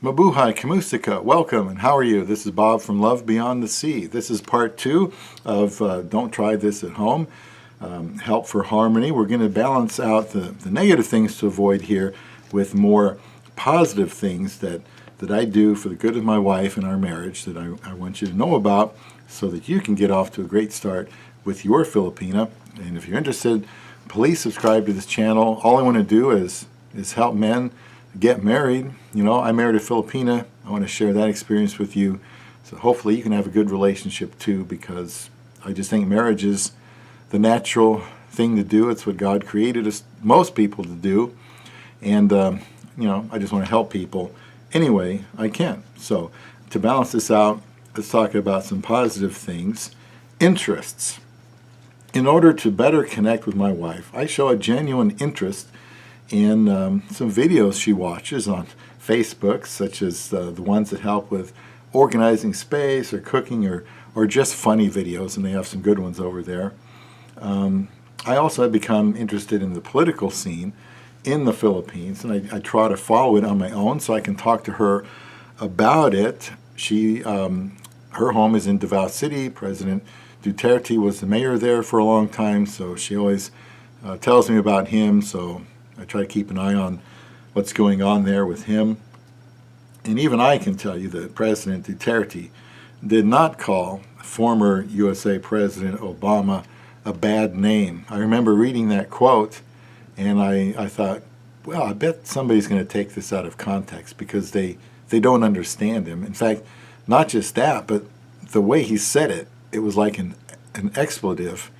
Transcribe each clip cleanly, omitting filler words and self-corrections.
Mabuhay Kamusika, welcome, and how are you? This is Bob from Love Beyond the Sea. This is part 2 of Don't Try This at Home, Help for Harmony. We're going to balance out the negative things to avoid here with more positive things that I do for the good of my wife and our marriage that I want you to know about so that you can get off to a great start with your Filipina. And if you're interested, please subscribe to this channel. All I want to do is help men get married. You know, I married a Filipina. I want to share that experience with you. So hopefully you can have a good relationship too, because I just think marriage is the natural thing to do. It's what God created us, most people to do. And, you know, I just want to help people any way I can. So to balance this out, let's talk about some positive things. Interests. In order to better connect with my wife, I show a genuine interest in some videos she watches on Facebook, such as the ones that help with organizing space or cooking or just funny videos, and they have some good ones over there. I also have become interested in the political scene in the Philippines, and I try to follow it on my own so I can talk to her about it. Her home is in Davao City. President Duterte was the mayor there for a long time, so she always tells me about him, so I try to keep an eye on what's going on there with him. And even I can tell you that President Duterte did not call former USA President Obama a bad name. I remember reading that quote, and I thought, well, I bet somebody's going to take this out of context because they don't understand him. In fact, not just that, but the way he said it, it was like an expletive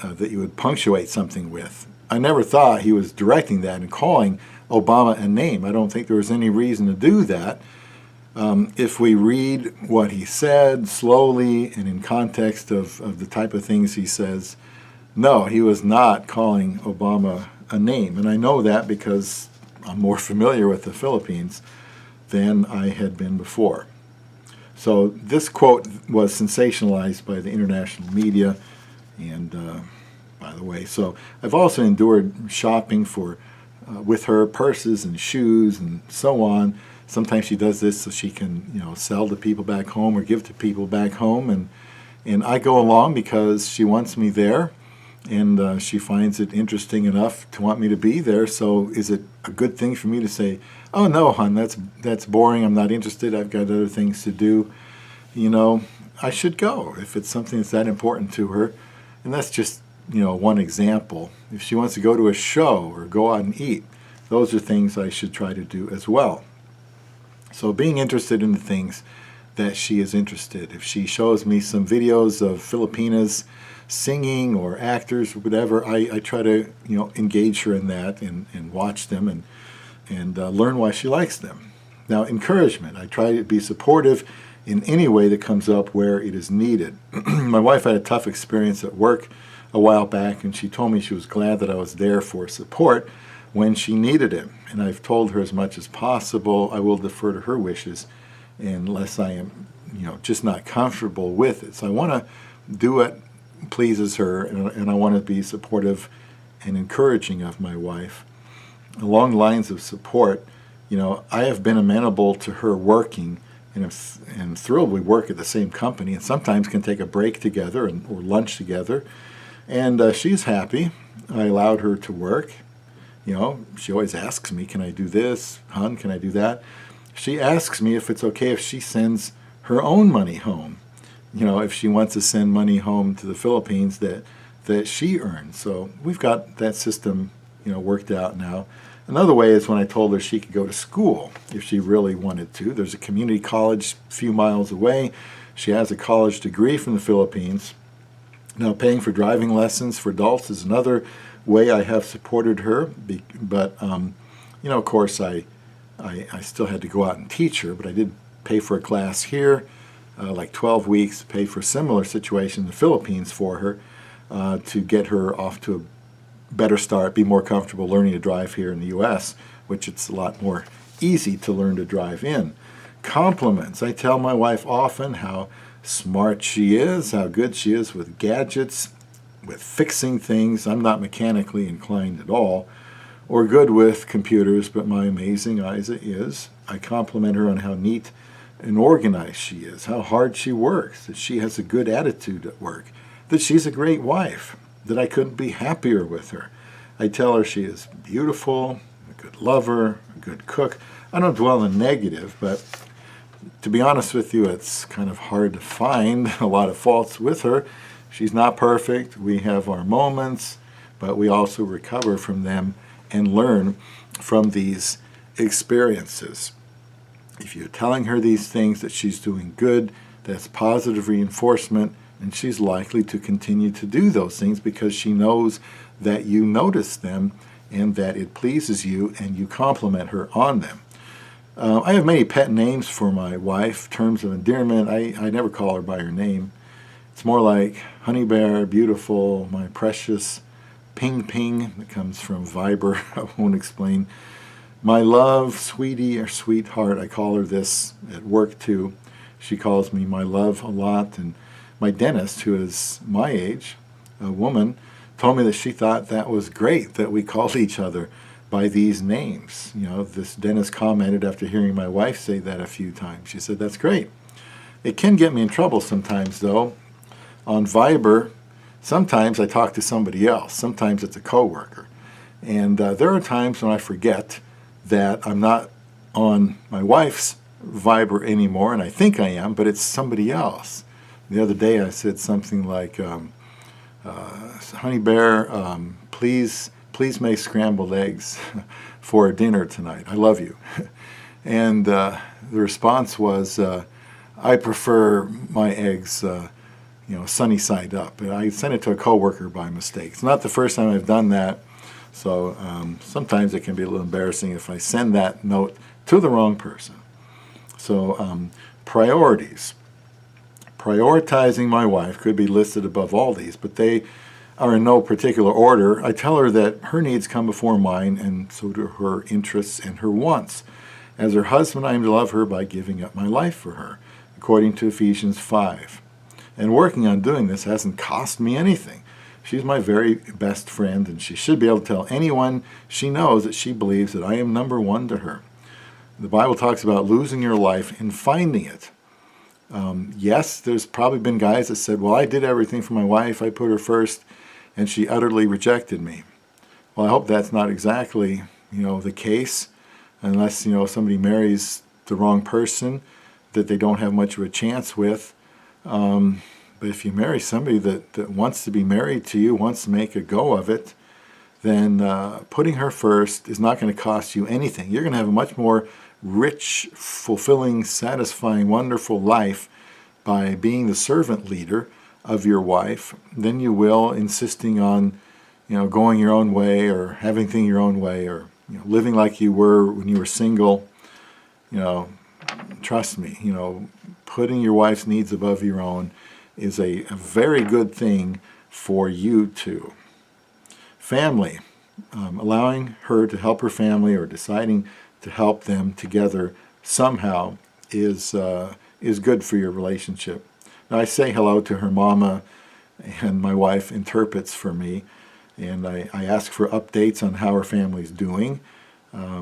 that you would punctuate something with. I never thought he was directing that and calling Obama a name. I don't think there was any reason to do that. If we read what he said slowly and in context of the type of things he says, no, he was not calling Obama a name. And I know that because I'm more familiar with the Philippines than I had been before. So this quote was sensationalized by the international media, and by the way, so I've also endured shopping with her purses and shoes and so on. Sometimes she does this so she can, you know, sell to people back home or give to people back home, and I go along because she wants me there, and she finds it interesting enough to want me to be there. So is it a good thing for me to say, oh no, hon, that's boring, I'm not interested, I've got other things to do? You know, I should go if it's something that's that important to her. And that's just, you know, one example. If she wants to go to a show or go out and eat, those are things I should try to do as well. So being interested in the things that she is interested. If she shows me some videos of Filipinas singing or actors or whatever, I try to, you know, engage her in that and watch them and learn why she likes them. Now, encouragement. I try to be supportive in any way that comes up where it is needed. My wife had a tough experience at work a while back, and she told me she was glad that I was there for support when she needed it. And I've told her as much as possible I will defer to her wishes unless I am, you know, just not comfortable with it. So I want to do what pleases her, and I want to be supportive and encouraging of my wife. Along the lines of support, you know, I have been amenable to her working, and I'm thrilled we work at the same company and sometimes can take a break together or lunch together. And she's happy. I allowed her to work. You know, she always asks me, can I do this? Hon, can I do that? She asks me if it's okay if she sends her own money home. You know, if she wants to send money home to the Philippines that she earns. So we've got that system, you know, worked out now. Another way is when I told her she could go to school if she really wanted to. There's a community college a few miles away. She has a college degree from the Philippines. Now, paying for driving lessons for adults is another way I have supported her. But, you know, of course, I still had to go out and teach her, but I did pay for a class here, like 12 weeks, pay for a similar situation in the Philippines for her to get her off to a better start, be more comfortable learning to drive here in the U.S., which it's a lot more easy to learn to drive in. Compliments. I tell my wife often how smart she is, how good she is with gadgets, with fixing things. I'm not mechanically inclined at all. or good with computers, but my amazing Isa is. I compliment her on how neat and organized she is, how hard she works, that she has a good attitude at work, that she's a great wife, that I couldn't be happier with her. I tell her she is beautiful, a good lover, a good cook. I don't dwell in negative, but to be honest with you, it's kind of hard to find a lot of faults with her. She's not perfect. We have our moments, but we also recover from them and learn from these experiences. If you're telling her these things, that she's doing good, that's positive reinforcement, and she's likely to continue to do those things because she knows that you notice them and that it pleases you and you compliment her on them. I have many pet names for my wife, terms of endearment. I never call her by her name. It's more like Honey Bear, Beautiful, My Precious, Ping Ping, that comes from Viber. I won't explain. My Love, Sweetie, or Sweetheart. I call her this at work too. She calls me my love a lot. And my dentist, who is my age, a woman, told me that she thought that was great that we called each other by these names. You know, this dentist commented after hearing my wife say that a few times. She said, that's great. It can get me in trouble sometimes, though. On Viber, sometimes I talk to somebody else. Sometimes it's a coworker. And there are times when I forget that I'm not on my wife's Viber anymore, and I think I am, but it's somebody else. The other day I said something like, Honey Bear, please make scrambled eggs for dinner tonight. I love you. And the response was, I prefer my eggs sunny side up. And I sent it to a coworker by mistake. It's not the first time I've done that. So sometimes it can be a little embarrassing if I send that note to the wrong person. So priorities. Prioritizing my wife could be listed above all these, but they are in no particular order. I tell her that her needs come before mine, and so do her interests and her wants. As her husband, I am to love her by giving up my life for her, according to Ephesians 5. And working on doing this hasn't cost me anything. She's my very best friend, and she should be able to tell anyone she knows that she believes that I am number one to her. The Bible talks about losing your life and finding it. Yes, there's probably been guys that said, well, I did everything for my wife, I put her first, and she utterly rejected me. Well, I hope that's not exactly, the case, unless, somebody marries the wrong person that they don't have much of a chance with. But if you marry somebody that wants to be married to you, wants to make a go of it, then putting her first is not going to cost you anything. You're going to have a much more rich, fulfilling, satisfying, wonderful life by being the servant leader of your wife than you will insisting on, going your own way or having things your own way or living like you were when you were single. Trust me, putting your wife's needs above your own is a very good thing for you too. Family, allowing her to help her family or deciding to help them together somehow is good for your relationship. Now, I say hello to her mama, and my wife interprets for me, and I ask for updates on how her family's doing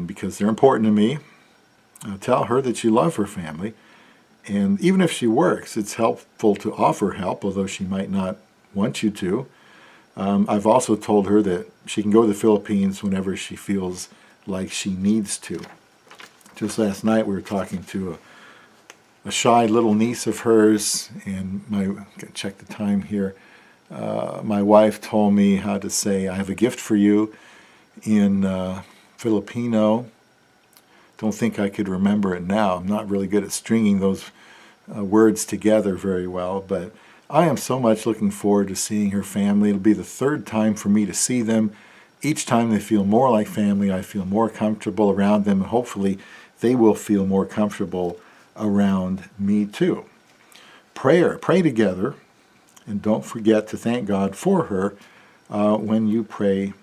because they're important to me. Tell her that you love her family, and even if she works, it's helpful to offer help, although she might not want you to. I've also told her that she can go to the Philippines whenever she feels like she needs to. Just last night we were talking to a shy little niece of hers, and check the time here. My wife told me how to say, I have a gift for you in Filipino. Don't think I could remember it now. I'm not really good at stringing those words together very well, but I am so much looking forward to seeing her family. It'll be the third time for me to see them. Each time they feel more like family, I feel more comfortable around them, and hopefully they will feel more comfortable around me too. Prayer. Pray together, and don't forget to thank God for her when you pray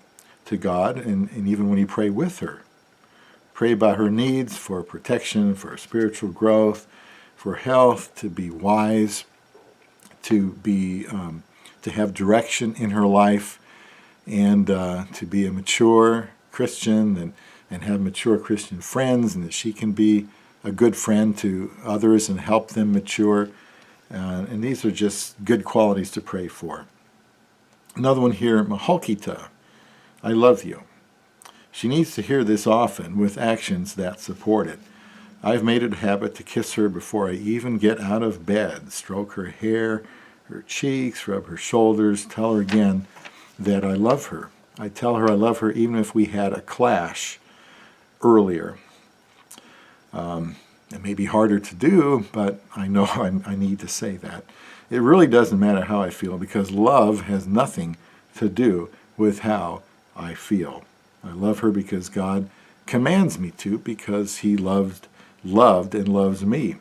to God and even when you pray with her. Pray about her needs for protection, for spiritual growth, for health, to be wise, to have direction in her life, and to be a mature, Christian and have mature Christian friends, and that she can be a good friend to others and help them mature. And these are just good qualities to pray for. Another one here, Maholkita, I love you. She needs to hear this often with actions that support it. I've made it a habit to kiss her before I even get out of bed, stroke her hair, her cheeks, rub her shoulders, tell her again that I love her. I tell her I love her even if we had a clash earlier. It may be harder to do, but I know I need to say that. It really doesn't matter how I feel, because love has nothing to do with how I feel. I love her because God commands me to, because he loved and loves me.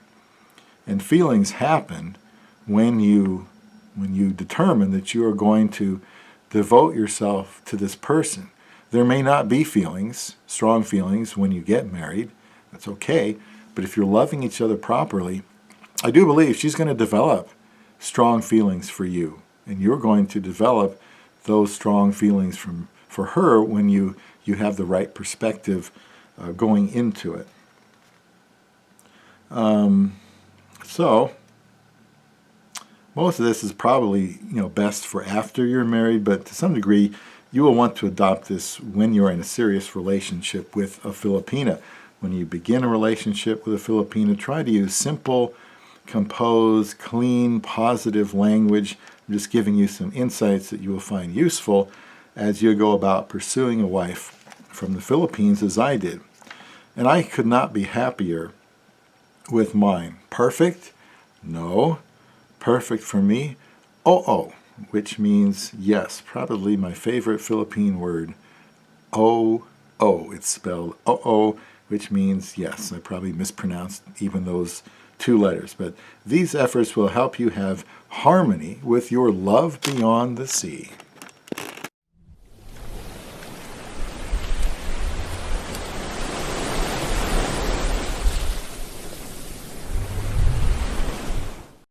And feelings happen when you determine that you are going to devote yourself to this person. There may not be feelings, strong feelings, when you get married. That's okay. But if you're loving each other properly, I do believe she's going to develop strong feelings for you. And you're going to develop those strong feelings for her when you have the right perspective going into it. So most of this is probably best for after you're married, but to some degree you will want to adopt this when you're in a serious relationship with a Filipina. When you begin a relationship with a Filipina, try to use simple, composed, clean, positive language. I'm just giving you some insights that you will find useful as you go about pursuing a wife from the Philippines, as I did. And I could not be happier with mine. Perfect? No. Perfect for me? Oh, which means yes. Probably my favorite Philippine word. Oh, it's spelled oh, which means yes. I probably mispronounced even those two letters. But these efforts will help you have harmony with your love beyond the sea.